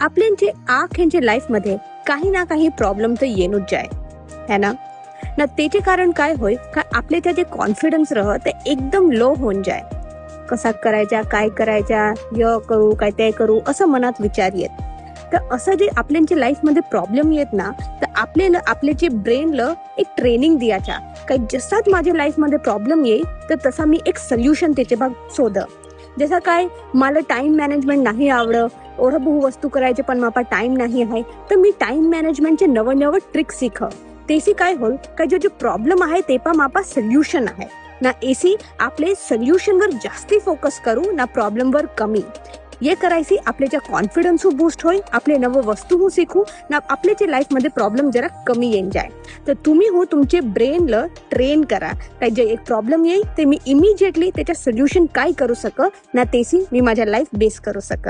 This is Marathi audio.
आपल्यांचे आँखेंचे लाईफ मध्ये काही ना काही प्रॉब्लेम तर येणूच जाय है ना ना त्याचे कारण काय होय का आपले त्याचे कॉन्फिडन्स रह ते एकदम लो होऊन जाय. कसा करायचा काय करायचा करू काय ते करू असं मनात विचार येत. तर असं जे आपल्यांच्या लाईफमध्ये प्रॉब्लेम येत ना तर आपल्याला आपले जे ब्रेनला एक ट्रेनिंग द्यायचा काही जसाच माझ्या लाईफमध्ये प्रॉब्लेम येईल तर तसा मी एक सोल्युशन त्याचे भाग शोध. जसं काय मला टाइम मॅनेजमेंट नाही आवडत एवढं बहु वस्तू करायचे पण मापा टाइम नाही आहे तर मी टाइम मॅनेजमेंटचे नवं ट्रिक शिक. तेसी काय होईल का जो प्रॉब्लेम आहे ते पण मापा सोल्युशन आहे ना. एसी आपले सोल्युशनवर जास्ती फोकस करू ना प्रॉब्लेमवर कमी. ये करायची आपल्याच्या कॉन्फिडन्स बूस्ट होईल आपले नवं वस्तू शिकू ना आपल्याच्या लाईफमध्ये प्रॉब्लेम जरा कमी येऊन जाय. तर तुम्ही तुमचे ब्रेनला ट्रेन करा काय जे एक प्रॉब्लेम येईल ते मी इमिजिएटली त्याच्या सोल्युशन काय करू सक ना तेसी मी माझ्या लाईफ बेस करू सक.